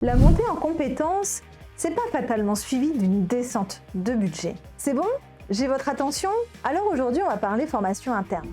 La montée en compétences, c'est pas fatalement suivi d'une descente de budget. C'est bon? J'ai votre attention? Alors aujourd'hui, on va parler formation interne.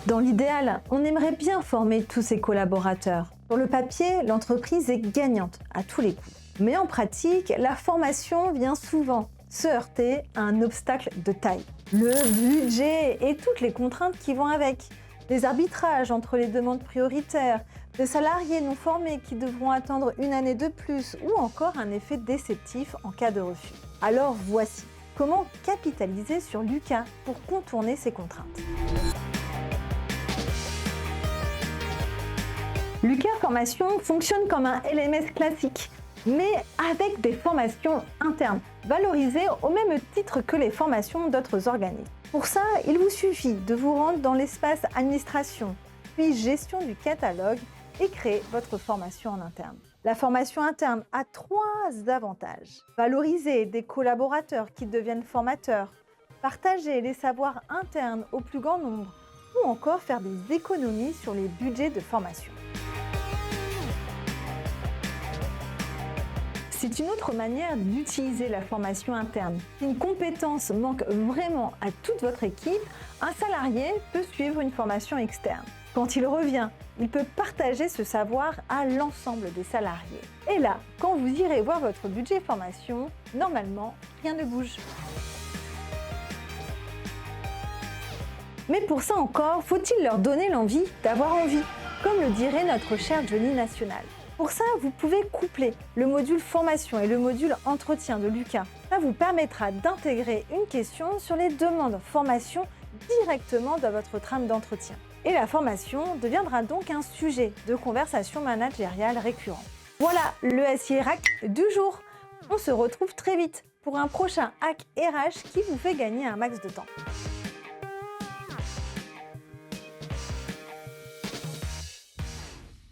Dans l'idéal, on aimerait bien former tous ses collaborateurs. Sur le papier, l'entreprise est gagnante à tous les coups. Mais en pratique, la formation vient souvent se heurter à un obstacle de taille. Le budget et toutes les contraintes qui vont avec. Des arbitrages entre les demandes prioritaires, des salariés non formés qui devront attendre une année de plus ou encore un effet déceptif en cas de refus. Alors voici comment capitaliser sur l'UQA pour contourner ces contraintes. L'UQA Formation fonctionne comme un LMS classique, mais avec des formations internes, valorisées au même titre que les formations d'autres organismes. Pour ça, il vous suffit de vous rendre dans l'espace administration, puis gestion du catalogue et créer votre formation en interne. La formation interne a 3 avantages. Valoriser des collaborateurs qui deviennent formateurs, partager les savoirs internes au plus grand nombre ou encore faire des économies sur les budgets de formation. C'est une autre manière d'utiliser la formation interne. Si une compétence manque vraiment à toute votre équipe, un salarié peut suivre une formation externe. Quand il revient, il peut partager ce savoir à l'ensemble des salariés. Et là, quand vous irez voir votre budget formation, normalement, rien ne bouge. Mais pour ça encore, faut-il leur donner l'envie d'avoir envie, comme le dirait notre cher Johnny National. Pour ça, vous pouvez coupler le module formation et le module entretien de l'UQA. Ça vous permettra d'intégrer une question sur les demandes formation directement dans votre trame d'entretien. Et la formation deviendra donc un sujet de conversation managériale récurrent. Voilà le SIR Hack du jour. On se retrouve très vite pour un prochain hack RH qui vous fait gagner un max de temps.